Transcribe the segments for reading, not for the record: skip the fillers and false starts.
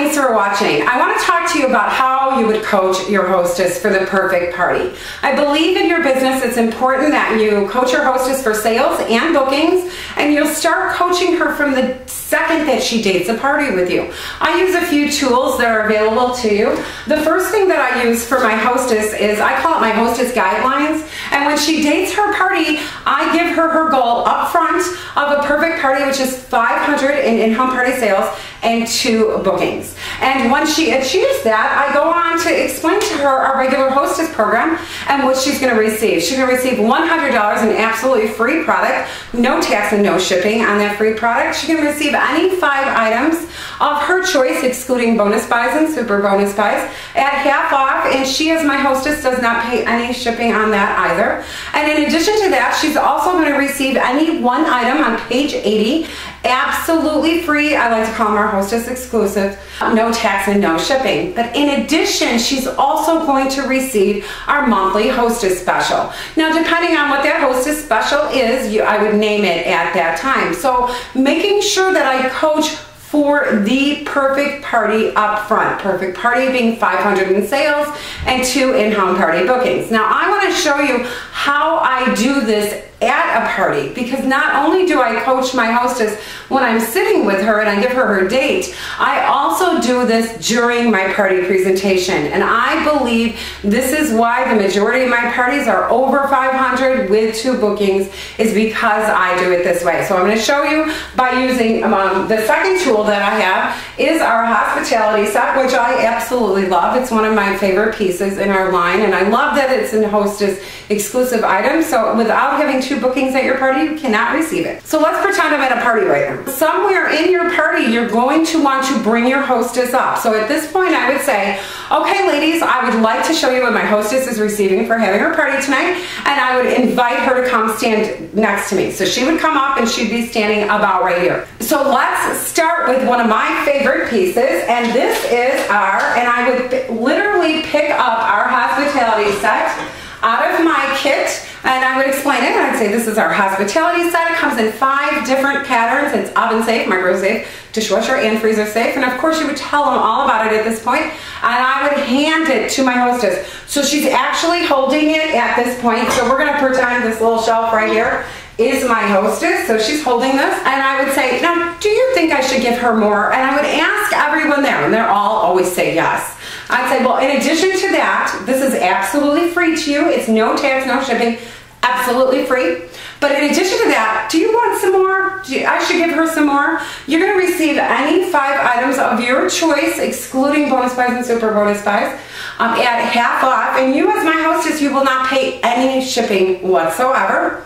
thanks for watching. I want to talk to you about how you would coach your hostess for the perfect party. I believe in your business it's important that you coach your hostess for sales and bookings, and you'll start coaching her from the second that she dates a party with you. I use a few tools that are available to you. The first thing that I use for my hostess is, I call it my hostess guidelines, and when she dates her party, I give her her goal up front of a perfect party, which is 500 in-home party sales and 2 bookings. And when she achieves that, I go on to explain to her our regular hostess program and what she's going to receive. She's going to receive $100 in absolutely free product, no tax and no shipping on that free product. She's going to receive any 5 items of her choice, excluding bonus buys and super bonus buys, at half off, and she, as my hostess, does not pay any shipping on that either. And in addition to that, she's also going to receive any 1 item on page 80 absolutely free. I like to call them our hostess exclusive, no tax and no shipping. But in addition, she's also going to receive our monthly hostess special. Now, depending on what that hostess special is, I would name it at that time. So making sure that I coach for the perfect party up front. Perfect party being 500 in sales and 2 in-home party bookings. Now, I want to show you how I do this at a party, because not only do I coach my hostess when I'm sitting with her and I give her her date, I also do this during my party presentation. And I believe this is why the majority of my parties are over 500 with 2 bookings, is because I do it this way. So I'm going to show you by using the second tool that I have is our hospitality set, which I absolutely love. It's one of my favorite pieces in our line, and I love that it's a hostess exclusive item. So without having 2 bookings at your party, you cannot receive it. So let's pretend I'm at a party right now. Somewhere in your party, you're going to want to bring your hostess up. So at this point, I would say, okay, ladies, I would like to show you what my hostess is receiving for having her party tonight, and I would invite her to come stand next to me. So she would come up and she'd be standing about right here. So let's start with one of my favorite pieces, and this is and I would literally pick up our hospitality set out of my kit, and I would explain it, and I'd say this is our hospitality set. It comes in 5 different patterns. It's oven safe, microwave safe, dishwasher, and freezer safe. And of course you would tell them all about it at this point, and I would hand it to my hostess. So she's actually holding it at this point. So we're going to pretend this little shelf right here is my hostess. So she's holding this, and I would say, now, do you think I should give her more? And I would ask everyone there, and they're all always say yes. I'd say, well, in addition to that, this is absolutely free to you. It's no tax, no shipping, absolutely free. But in addition to that, do you want some more? I should give her some more. You're going to receive any 5 items of your choice, excluding bonus buys and super bonus buys, at half off. And you, as my hostess, you will not pay any shipping whatsoever.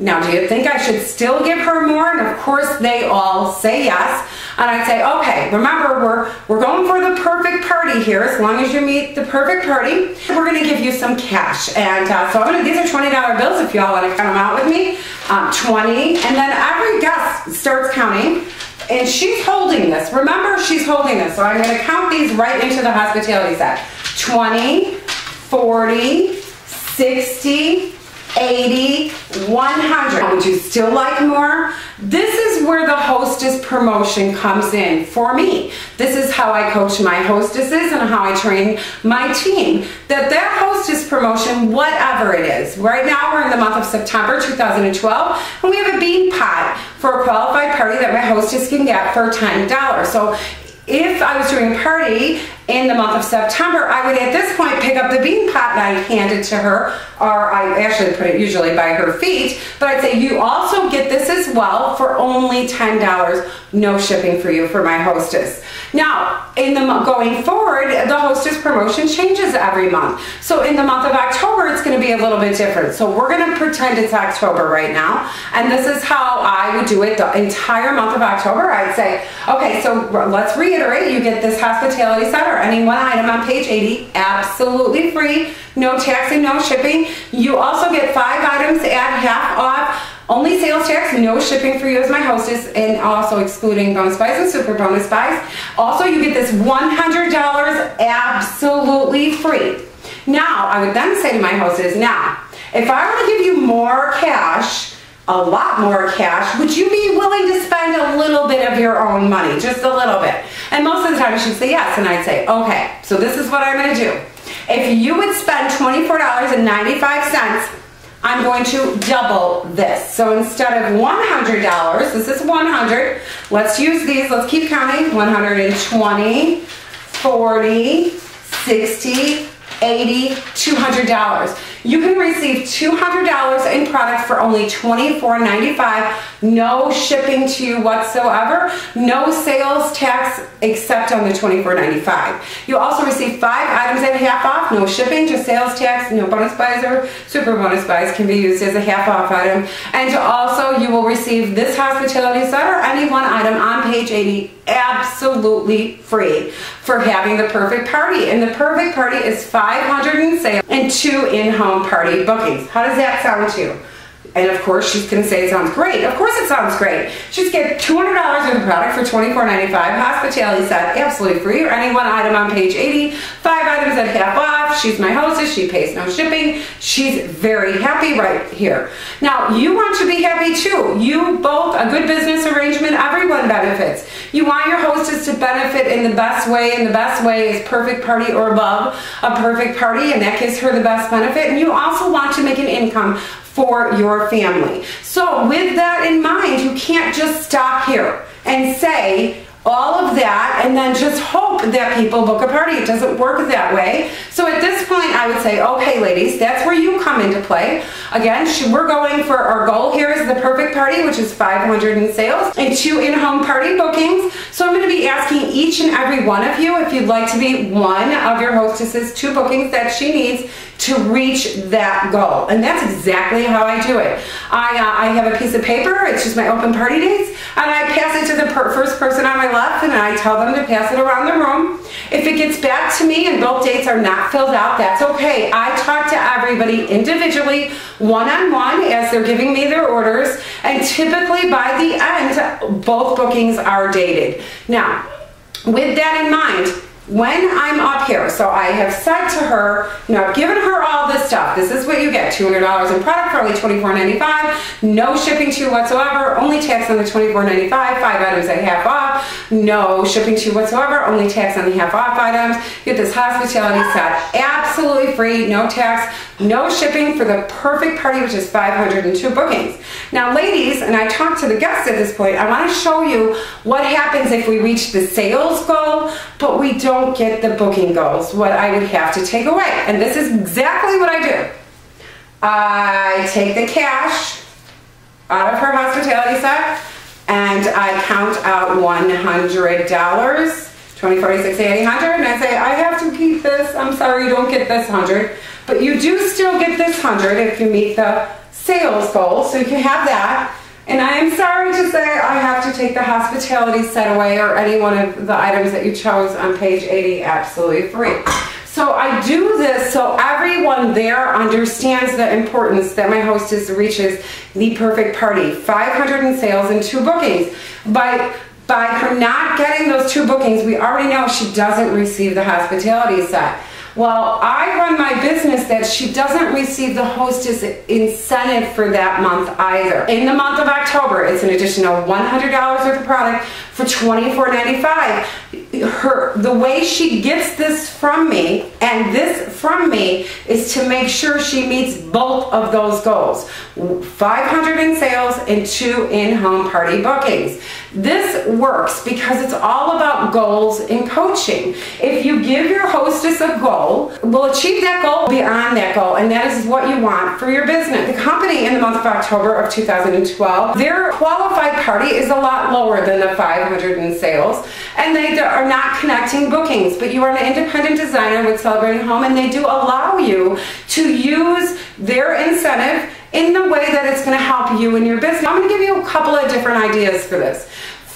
Now, do you think I should still give her more? And of course, they all say yes. And I'd say, okay, remember, we're going for the perfect party here. As long as you meet the perfect party, we're going to give you some cash. And so these are $20 bills if y'all want to count them out with me. 20, and then every guest starts counting. And she's holding this. Remember, she's holding this. So I'm going to count these right into the hospitality set. 20, 40, 60, 80, 100. Would you still like more? This is where the hostess promotion comes in for me. This is how I coach my hostesses and how I train my team. That hostess promotion, whatever it is. Right now we're in the month of September 2012, and we have a bean pot for a qualified party that my hostess can get for $10. So if I was doing a party in the month of September, I would at this point pick up the bean pot and I'd hand it to her, or I actually put it usually by her feet, but I'd say you also get this as well for only $10, no shipping for you for my hostess. Now, going forward, the hostess promotion changes every month. So in the month of October, it's going to be a little bit different. So we're going to pretend it's October right now, and this is how I would do it the entire month of October. I'd say, okay, so let's reiterate, you get this hospitality set or any 1 item on page 80, absolutely free, no tax and no shipping. You also get 5 items at half off, only sales tax, no shipping for you as my hostess, and also excluding bonus buys and super bonus buys. Also, you get this $100 absolutely free. Now, I would then say to my hostess, now, if I were to give you more cash, a lot more cash, would you be willing to spend a little bit of your own money, just a little bit? And most of the time she'd say yes, and I'd say, okay, so this is what I'm going to do. If you would spend $24.95, I'm going to double this. So instead of $100, this is 100. Let's use these. Let's keep counting. 120, 40, 60, 80, $200. You can receive $200 in product for only $24.95. No shipping to you whatsoever. No sales tax except on the $24.95. You also receive 5 items at half off. No shipping, just sales tax. No bonus buys or super bonus buys can be used as a half off item. And also you will receive this hospitality set or any one item on page 80 absolutely free for having the perfect party. And the perfect party is 500 in sales and 2 in-home party bookings. How does that sound to you? And of course, she's going to say it sounds great. Of course it sounds great. She's get $200 worth of product for $24.95. Hospitality set, absolutely free, or any one item on page 80. 5 items at half off. She's my hostess. She pays no shipping. She's very happy right here. Now, you want to be happy too. You both, a good business arrangement, everyone benefits. You want your hostess to benefit in the best way, and the best way is perfect party or above a perfect party, and that gives her the best benefit. And you also want to make an income for your family. So with that in mind, you can't just stop here and say all of that and then just hope that people book a party. It doesn't work that way. So at this point, I would say, okay, ladies, that's where you come into play. Again, we're going for our goal here is the perfect party, which is 500 in sales and 2 in-home party bookings. So I'm going to be asking each and every one of you if you'd like to be one of your hostesses 2 bookings that she needs to reach that goal. And that's exactly how I do it. I have a piece of paper, it's just my open party dates, and I pass it to the first person on my left, and I tell them to pass it around the room. If it gets back to me and both dates are not filled out, that's okay. I talk to everybody individually, one-on-one, as they're giving me their orders, and typically by the end, both bookings are dated. Now, with that in mind, when I'm up here, so I have said to her, you know, I've given her all this stuff. This is what you get, $200 in product for only $24.95, no shipping to you whatsoever, only tax on the $24.95, 5 items at half off, no shipping to you whatsoever, only tax on the half off items. You get this hospitality set, absolutely free, no tax, no shipping for the perfect party, which is 502 bookings. Now, ladies, and I talk to the guests at this point, I want to show you what happens if we reach the sales goal, but we don't get the booking goals, what I would have to take away. And this is exactly what I do. I take the cash out of her hospitality set and I count out $100, 20, 40, 60, 80, 100, and I say, I have to keep this. I'm sorry you don't get this 100, but you do still get this 100 if you meet the sales goal, so you can have that. And I am sorry to say I have to take the hospitality set away or any one of the items that you chose on page 80 absolutely free. So I do this so everyone there understands the importance that my hostess reaches the perfect party. 500 in sales and 2 bookings. By her not getting those 2 bookings, we already know she doesn't receive the hospitality set. Well, I run my business that she doesn't receive the hostess incentive for that month either. In the month of October, it's an additional $100 worth of product for $24.95. The way she gets this from me, and this from me, is to make sure she meets both of those goals. 500 in sales and 2 in-home party bookings. This works because it's all about goals in coaching. If you give your hostess a goal, we'll achieve that goal beyond that goal, and that is what you want for your business. The company in the month of October of 2012, their qualified party is a lot lower than the 500 in sales, and they are not connecting bookings, but you are an independent designer with Celebrating Home, and they do allow you to use their incentive in the way that it's going to help you in your business. I'm going to give you a couple of different ideas for this.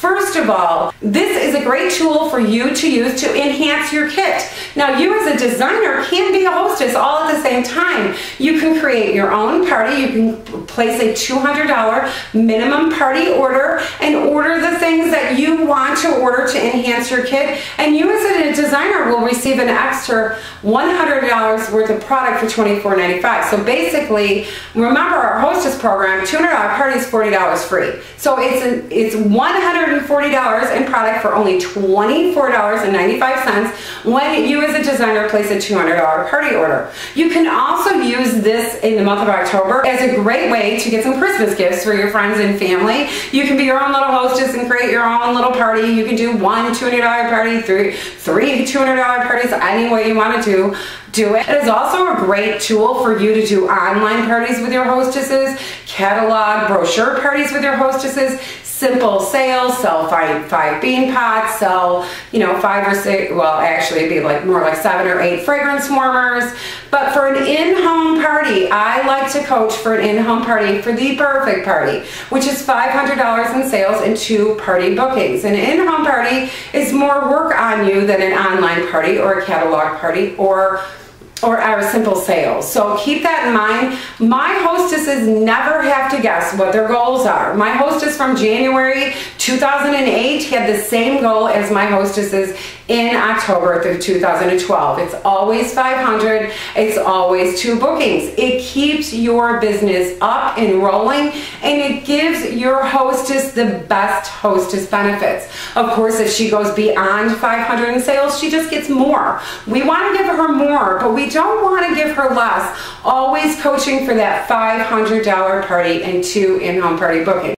First of all, this is a great tool for you to use to enhance your kit. Now, you as a designer can't be a hostess all at the same time. You can create your own party. You can place a $200 minimum party order and order the things that you want to order to enhance your kit. And you as a designer will receive an extra $100 worth of product for $24.95. So basically, remember our Hostess program, $200 party is $40 free. So it's $140 in product for only $24.95 when you as a designer place a $200 party order. You can also use this in the month of October as a great way to get some Christmas gifts for your friends and family. You can be your own little hostess and create your own little party. You can do one $200 party, three $200 parties, any way you want to do it. It is also a great tool for you to do online parties with your hostesses, catalog, brochure parties with your hostesses, simple sales, sell five bean pots, sell, 5 or 6, well actually it'd be like more like 7 or 8 fragrance warmers. But for an in-home party, I like to coach for an in-home party for the perfect party, which is $500 in sales and 2 party bookings. An in-home party is more work on you than an online party or a catalog party or our simple sales. So keep that in mind. My hostesses never have to guess what their goals are. My hostess from January 2008 had the same goal as my hostesses in October through 2012. It's always 500. It's always 2 bookings. It keeps your business up and rolling, and it gives your hostess the best hostess benefits. Of course, if she goes beyond 500 in sales, she just gets more. We want to give her more, but we don't want to give her less. Always coaching for that $500 party and 2 in-home party bookings.